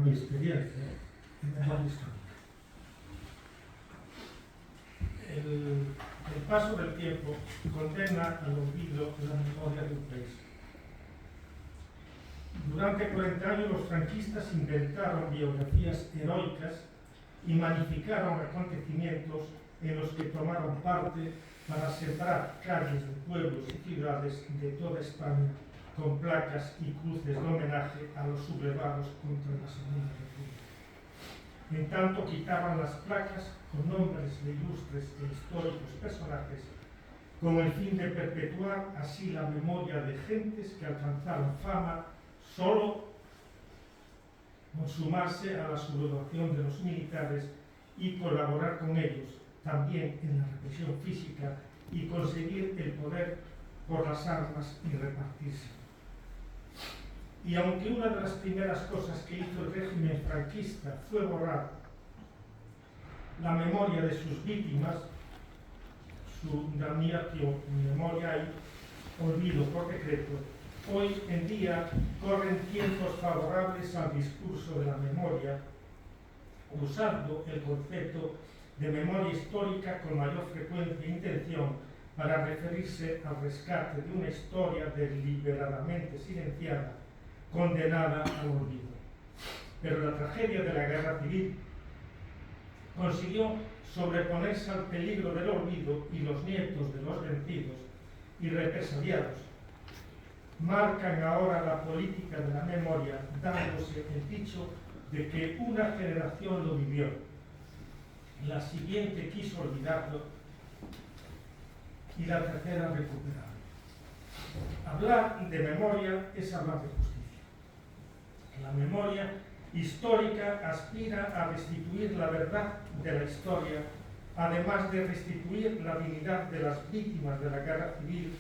mi experiencia en memoria histórica. El paso del tiempo condena al olvido la memoria de un país. Durante 40 años los franquistas inventaron biografías heroicas y magnificaron acontecimientos en los que tomaron parte para sembrar calles de pueblos y ciudades de toda España con placas y cruces de homenaje a los sublevados contra la Segunda República. En tanto, quitaban las placas con nombres de ilustres e históricos personajes con el fin de perpetuar así la memoria de gentes que alcanzaron fama solo por sumarse a la sublevación de los militares y colaborar con ellos también en la represión física y conseguir el poder por las armas y repartirse. Y aunque una de las primeras cosas que hizo el régimen franquista fue borrar la memoria de sus víctimas, su damnatio memoriae, olvido por decreto, hoy en día corren tiempos favorables al discurso de la memoria, usando el concepto de memoria histórica con mayor frecuencia e intención para referirse al rescate de una historia deliberadamente silenciada, condenada al olvido. Pero la tragedia de la guerra civil consiguió sobreponerse al peligro del olvido y los nietos de los vencidos y represaliados marcan ahora la política de la memoria, dándose el dicho de que una generación lo vivió, la siguiente quiso olvidarlo y la tercera recuperarlo. Hablar de memoria es hablar de justicia. La memoria histórica aspira a restituir la verdad de la historia, además de restituir la dignidad de las víctimas de la guerra civil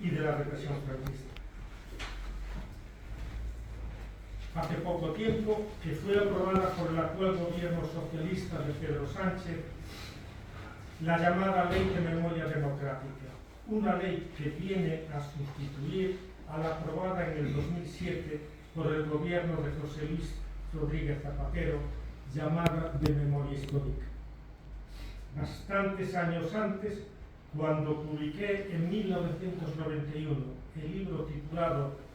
y de la represión franquista. Hace poco tiempo que fue aprobada por el actual gobierno socialista de Pedro Sánchez la llamada Ley de Memoria Democrática, una ley que viene a sustituir a la aprobada en el 2007 por el gobierno de José Luis Rodríguez Zapatero, llamada de Memoria Histórica. Bastantes años antes, cuando publiqué en 1991 el libro titulado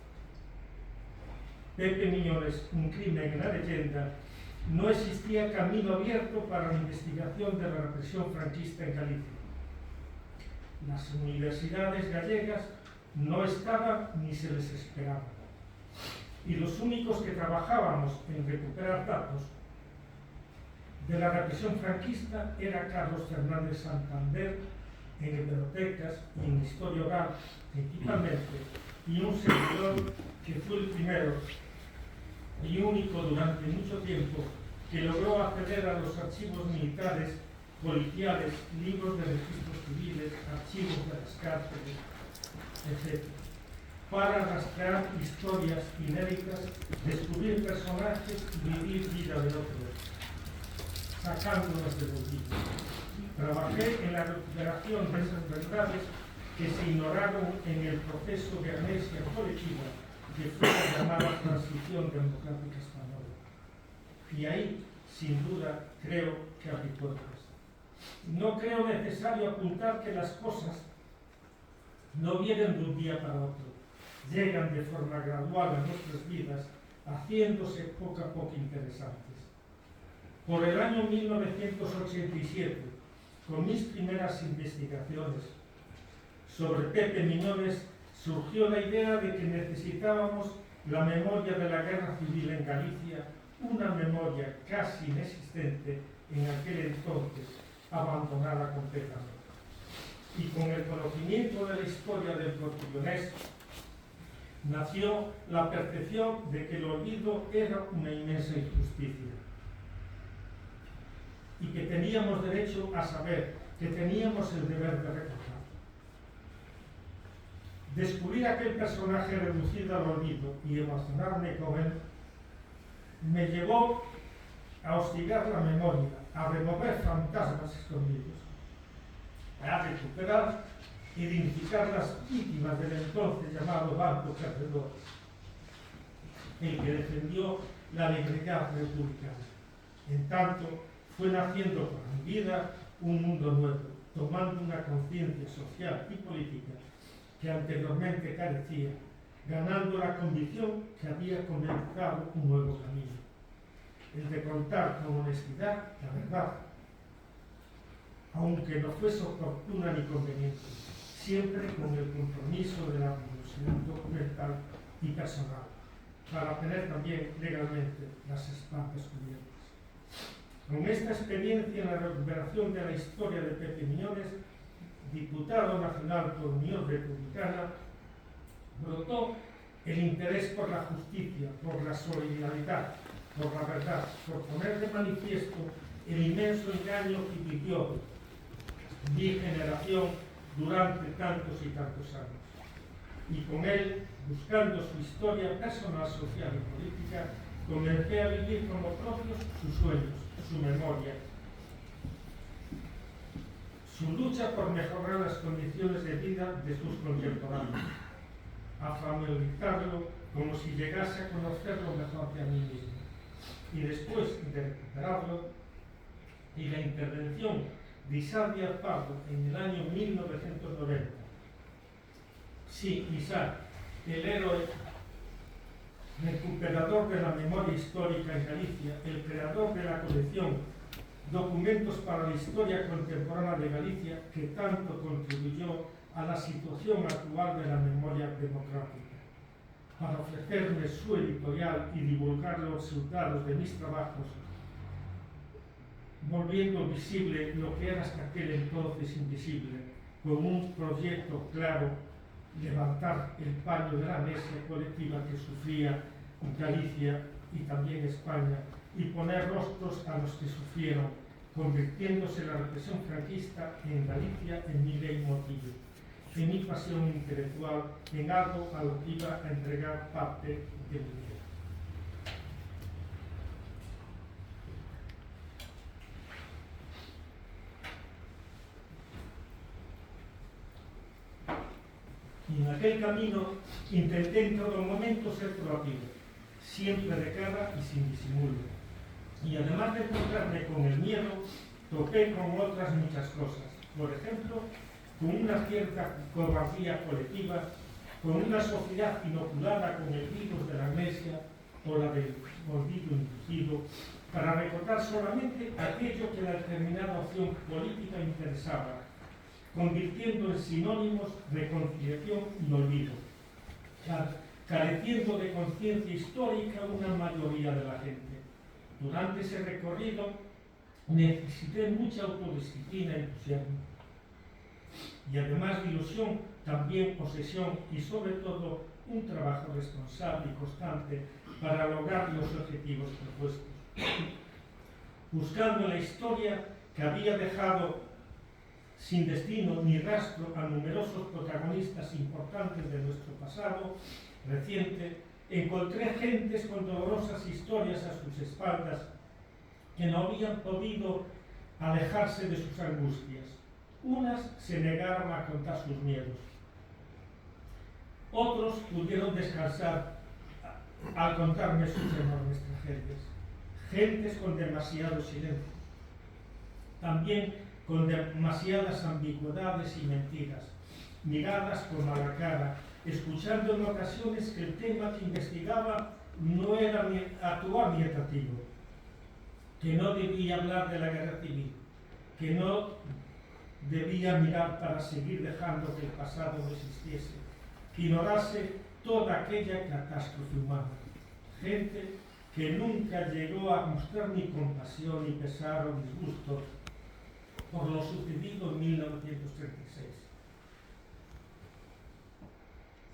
Pepe Miñones, un crimen en la leyenda, no existía camino abierto para la investigación de la represión franquista en Galicia. Las universidades gallegas no estaban ni se les esperaba. Y los únicos que trabajábamos en recuperar datos de la represión franquista era Carlos Fernández Santander en hemerotecas y en historia oral principalmente, y un servidor que fue el primero y único durante mucho tiempo que logró acceder a los archivos militares, policiales, libros de registros civiles, archivos de las cárceles, etc., para rastrear historias inéditas, descubrir personajes y vivir vida de otros, sacándonos del olvido. Trabajé en la recuperación de esas verdades que se ignoraron en el proceso de amnesia colectiva que fue la llamada Transición Democrática Española. Y ahí, sin duda, creo que abrí puertas. No creo necesario apuntar que las cosas no vienen de un día para otro, llegan de forma gradual a nuestras vidas, haciéndose poco a poco interesantes. Por el año 1987, con mis primeras investigaciones sobre Pepe Miñones, surgió la idea de que necesitábamos la memoria de la guerra civil en Galicia, una memoria casi inexistente en aquel entonces, abandonada completamente. Y con el conocimiento de la historia del portugués, nació la percepción de que el olvido era una inmensa injusticia y que teníamos derecho a saber, que teníamos el deber de recordar. Descubrir aquel personaje reducido al olvido y emocionarme con él me llevó a hostigar la memoria, a remover fantasmas escondidos, a recuperar e identificar las víctimas del entonces llamado Banco Perdedor, el que defendió la legalidad republicana. En tanto, fue naciendo por mi vida un mundo nuevo, tomando una conciencia social y política que anteriormente carecía, ganando la convicción que había comenzado un nuevo camino, el de contar con honestidad la verdad, aunque no fuese oportuna ni conveniente, siempre con el compromiso de la rigurosidad documental y personal, para tener también legalmente las espaldas cubiertas. Con esta experiencia en la recuperación de la historia de Pepe Miñones, diputado nacional por Unión Republicana, brotó el interés por la justicia, por la solidaridad, por la verdad, por poner de manifiesto el inmenso engaño que vivió mi generación durante tantos y tantos años. Y con él, buscando su historia personal, social y política, comencé a vivir como propios sus sueños, su memoria, su lucha por mejorar las condiciones de vida de sus contemporáneos, a familiarizarlo como si llegase a conocerlo mejor que a mí mismo. Y después de recuperarlo, y la intervención de Isaac Díaz Pardo en el año 1990. Sí, Isaac, el héroe recuperador de la memoria histórica en Galicia, el creador de la colección Documentos para la Historia Contemporánea de Galicia, que tanto contribuyó a la situación actual de la memoria democrática, para ofrecerme su editorial y divulgar los resultados de mis trabajos, volviendo visible lo que era hasta aquel entonces invisible, con un proyecto claro: levantar el paño de la amnesia colectiva que sufría Galicia y también España, y poner rostros a los que sufrieron, convirtiéndose la represión franquista en Galicia en mi leitmotiv, en mi pasión intelectual, en algo a lo que iba a entregar parte de mi vida. Y en aquel camino intenté en todo momento ser proactivo, siempre de cara y sin disimulo. Y además de encontrarme con el miedo, topé con otras muchas cosas. Por ejemplo, con una cierta cobardía colectiva, con una sociedad inoculada con el virus de la amnesia o la del olvido inducido, para recordar solamente aquello que la determinada opción política interesaba, convirtiendo en sinónimos reconciliación y olvido, careciendo de conciencia histórica una mayoría de la gente. Durante ese recorrido necesité mucha autodisciplina y entusiasmo, y además de ilusión, también posesión y sobre todo un trabajo responsable y constante para lograr los objetivos propuestos, buscando en la historia que había dejado sin destino ni rastro a numerosos protagonistas importantes de nuestro pasado reciente. Encontré gentes con dolorosas historias a sus espaldas que no habían podido alejarse de sus angustias. Unas se negaron a contar sus miedos. Otros pudieron descansar al contarme sus enormes tragedias. Gentes con demasiado silencio. También con demasiadas ambigüedades y mentiras. Miradas con mala cara, escuchando en ocasiones que el tema que investigaba no era ni actual ni atractivo, que no debía hablar de la guerra civil, que no debía mirar para seguir dejando que el pasado no existiese, que ignorase toda aquella catástrofe humana. Gente que nunca llegó a mostrar ni compasión, ni pesar o disgusto por lo sucedido en 1936.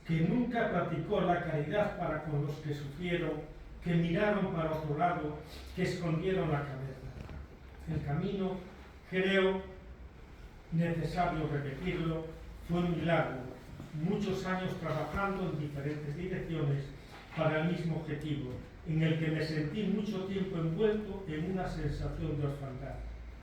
Que nunca practicó la caridad para con los que sufrieron, que miraron para otro lado, que escondieron la cabeza. El camino, creo necesario repetirlo, fue un milagro. Muchos años trabajando en diferentes direcciones para el mismo objetivo, en el que me sentí mucho tiempo envuelto en una sensación de orfandad,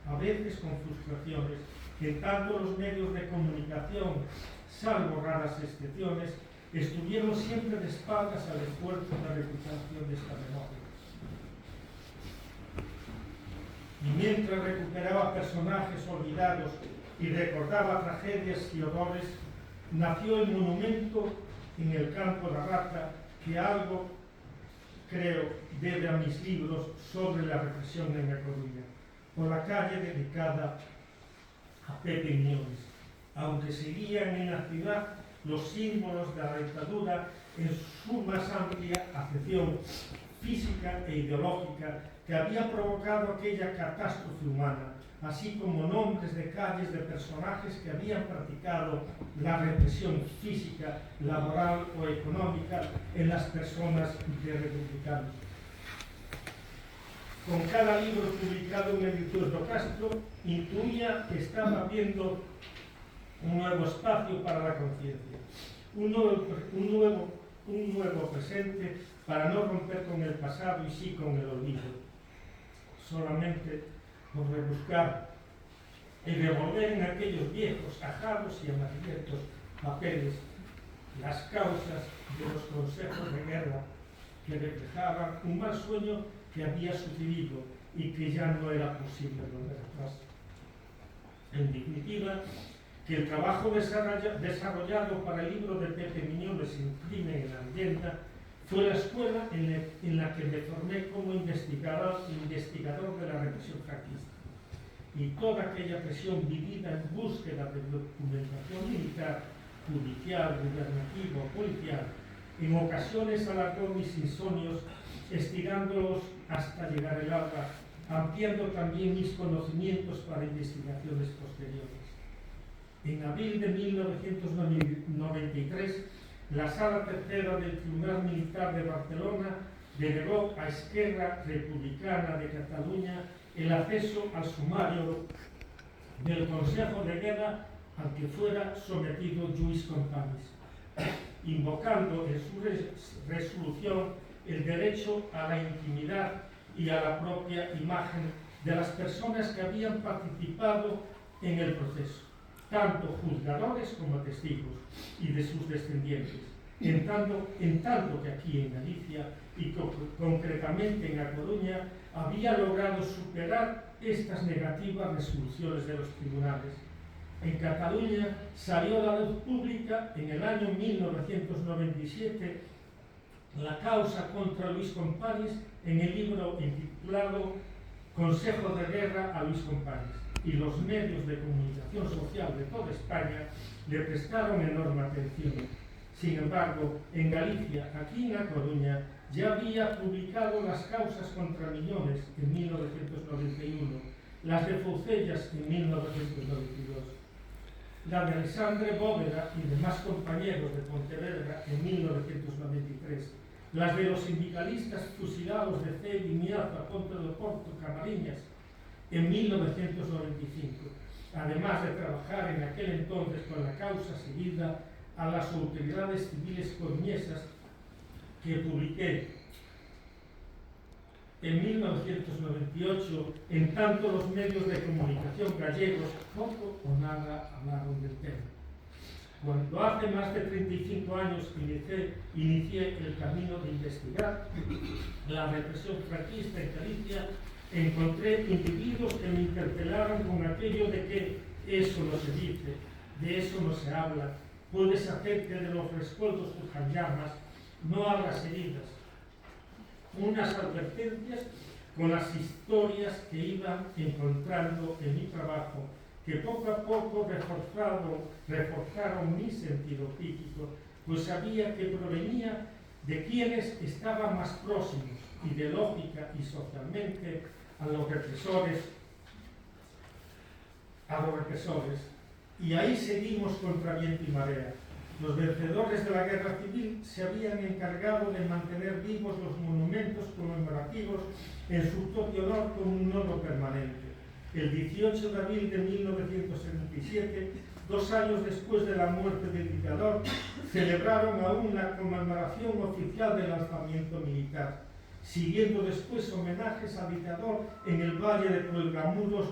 a veces con frustraciones, que tanto los medios de comunicación, salvo raras excepciones, estuvieron siempre de espaldas al esfuerzo de recuperación de esta memoria. mientras recuperaba personajes olvidados y recordaba tragedias y horrores, nació el monumento en el Campo da Rata que algo, creo, debe a mis libros sobre la represión en A Coruña, por la calle dedicada a Pepe Miñones, aunque seguían en la ciudad los símbolos de la dictadura en su más amplia acepción física e ideológica que había provocado aquella catástrofe humana, así como nombres de calles de personajes que habían practicado la represión física, laboral o económica en las personas de republicanos. Con cada libro publicado en Editores do Castro, intuía que estaba abriendo un nuevo espacio para la conciencia, un nuevo presente para no romper con el pasado y sí con el olvido. Solamente por rebuscar y revolver en aquellos viejos, ajados y amarillentos papeles las causas de los consejos de guerra que reflejaban un mal sueño que había sucedido y que ya no era posible volver atrás. En definitiva, que el trabajo desarrollado para el libro de Pepe Miñones, Sin crimen en la leyenda, fue la escuela en la que me formé como investigador de la represión franquista. Y toda aquella presión vivida en búsqueda de documentación militar, judicial, gubernativa o policial, en ocasiones alargó mis insomnios, estirándolos hasta llegar el alba, ampliando también mis conocimientos para investigaciones posteriores. En abril de 1993, la Sala Tercera del Tribunal Militar de Barcelona denegó a Esquerra Republicana de Cataluña el acceso al sumario del Consejo de Guerra al que fuera sometido Lluís Companys, invocando en su resolución el derecho a la intimidad y a la propia imagen de las personas que habían participado en el proceso, tanto juzgadores como testigos, y de sus descendientes, en tanto que aquí en Galicia, y concretamente en A Coruña, había logrado superar estas negativas resoluciones de los tribunales. En Cataluña salió a la luz pública en el año 1997 la causa contra Lluís Companys en el libro intitulado Consejo de Guerra a Lluís Companys, y los medios de comunicación social de toda España le prestaron enorme atención. Sin embargo, en Galicia, aquí en A Coruña, ya había publicado las causas contra Miñones en 1991, las de Foucellas en 1992, la de Alexandre Bóveda y demás compañeros de Pontevedra en 1993, las de los sindicalistas fusilados de Cee, Vimiazo, Ponte do Porto, Camariñas en 1995, además de trabajar en aquel entonces con la causa seguida a las autoridades civiles coruñesas, que publiqué en 1998, en tanto los medios de comunicación gallegos poco o nada hablaron del tema. Cuando hace más de 35 años inicié el camino de investigar la represión franquista en Galicia, encontré individuos que me interpelaron con aquello de que eso no se dice, de eso no se habla, puedes hacer que de los rescoldos surjan llamas, no abras heridas. Unas advertencias con las historias que iba encontrando en mi trabajo, que poco a poco reforzaron mi sentido crítico, pues sabía que provenía de quienes estaban más próximos, ideológica y socialmente, a los represores, y ahí seguimos contra viento y marea. Los vencedores de la guerra civil se habían encargado de mantener vivos los monumentos conmemorativos en su propio honor con un nodo permanente. El 18 de abril de 1977, 2 años después de la muerte del dictador, celebraron aún la conmemoración oficial del lanzamiento militar, siguiendo después homenajes al dictador en el Valle de Cuelgamuros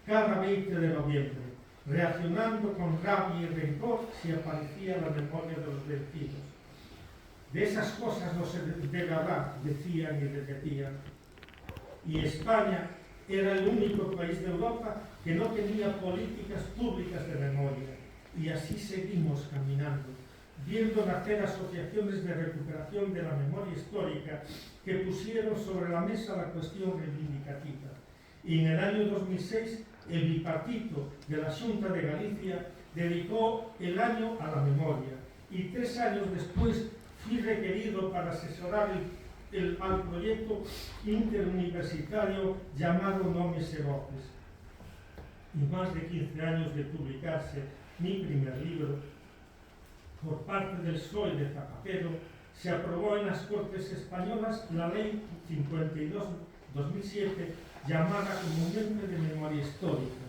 cada 20 de noviembre, reaccionando con rabia y rencor si aparecía la memoria de los vencidos. De esas cosas no se debe hablar, decían y repetían. Y España, era el único país de Europa que no tenía políticas públicas de memoria. Y así seguimos caminando, viendo nacer asociaciones de recuperación de la memoria histórica que pusieron sobre la mesa la cuestión reivindicativa. Y en el año 2006, el bipartito de la Xunta de Galicia dedicó el año a la memoria. Y 3 años después fui requerido para asesorar al proyecto interuniversitario llamado Nomes e Voces. Y más de 15 años de publicarse mi primer libro, por parte del PSOE de Zapatero, se aprobó en las Cortes Españolas la Ley 52/2007, llamada comúnmente de memoria histórica.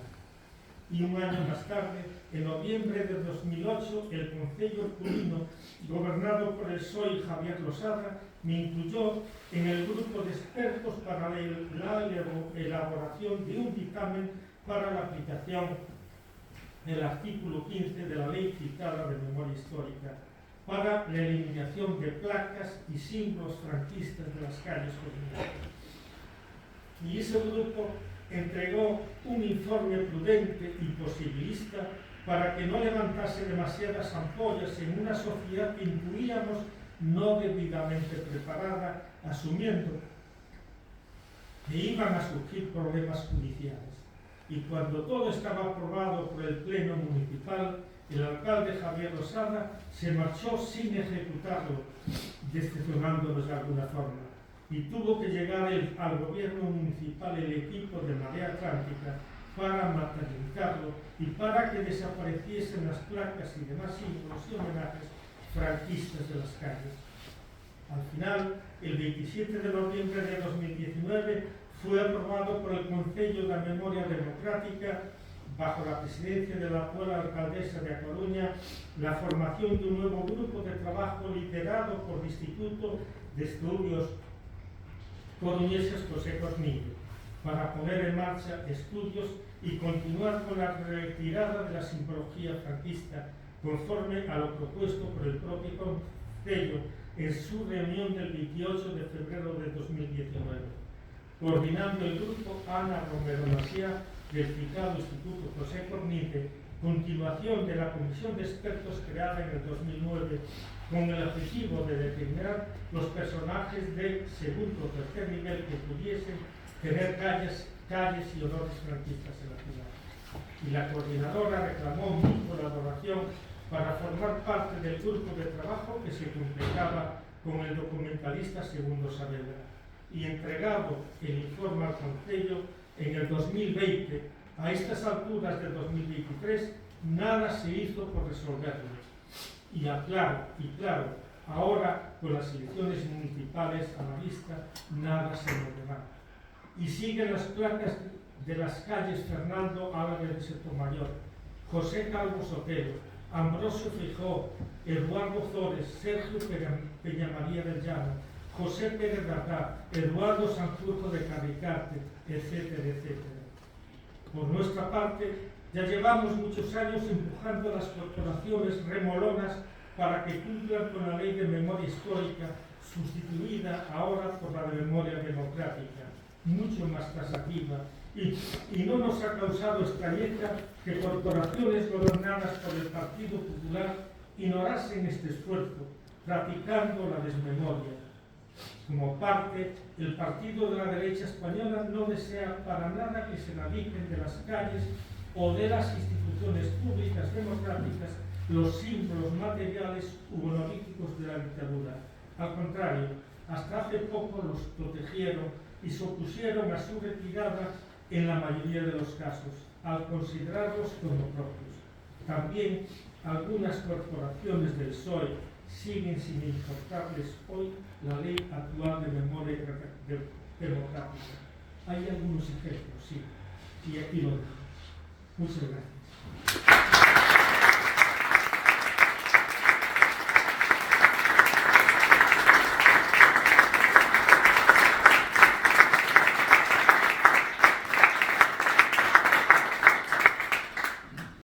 Y un año más tarde, en noviembre de 2008, el Concello Herculino, gobernado por el PSOE Javier Losada, me incluyó en el grupo de expertos para la elaboración de un dictamen para la aplicación del artículo 15 de la ley citada de memoria histórica, para la eliminación de placas y símbolos franquistas de las calles comunitarias. Y ese grupo entregó un informe prudente y posibilista para que no levantase demasiadas ampollas en una sociedad que intuíamos no debidamente preparada, asumiendo que iban a surgir problemas judiciales. Y cuando todo estaba aprobado por el Pleno Municipal, el alcalde Javier Losada se marchó sin ejecutarlo, decepcionándonos de alguna forma. Y tuvo que llegar al gobierno municipal el equipo de Marea Atlántica para materializarlo y para que desapareciesen las placas y demás símbolos y homenajes franquistas de las calles. Al final, el 27 de noviembre de 2019, fue aprobado por el Concello de Memoria Democrática, bajo la presidencia de la actual alcaldesa de A Coruña, la formación de un nuevo grupo de trabajo liderado por el Instituto de Estudios Coruñeses José Cornillo, para poner en marcha estudios y continuar con la retirada de la simbología franquista, conforme a lo propuesto por el propio Concello en su reunión del 28 de febrero de 2019. Coordinando el grupo Ana Romero Maciá, del citado Instituto José Cornite, continuación de la comisión de expertos creada en el 2009 con el objetivo de determinar los personajes de segundo o tercer nivel que pudiesen tener calles y honores franquistas en la ciudad. Y la coordinadora reclamó mi colaboración para formar parte del grupo de trabajo que se completaba con el documentalista Segundo Saavedra. Y entregado el informe al Concello en el 2020, a estas alturas del 2023, nada se hizo por resolverlo. Y claro, ahora con las elecciones municipales a la vista, nada se moverá. Y siguen las placas de las calles Fernando Álvarez de Sotomayor, José Calvo Sotelo, Ambrosio Feijóo, Eduardo Zores, Sergio Peñamaría del Llano, José Pérez Dardá, Eduardo Sanjurjo de Carricarte, etcétera, etcétera. Por nuestra parte, ya llevamos muchos años empujando a las corporaciones remolonas para que cumplan con la ley de memoria histórica, sustituida ahora por la de memoria democrática, mucho más tasativa, y no nos ha causado extrañeza que corporaciones gobernadas por el Partido Popular ignorasen este esfuerzo, practicando la desmemoria. Como parte, el partido de la derecha española no desea para nada que se radiquen de las calles o de las instituciones públicas democráticas los símbolos materiales u honoríficos de la dictadura. Al contrario, hasta hace poco los protegieron y se opusieron a su retirada en la mayoría de los casos, al considerarlos como propios. También algunas corporaciones del PSOE siguen sin importarles hoy la ley actual de memoria democrática. Hay algunos ejemplos, sí, y aquí lo dejo. Muchas gracias.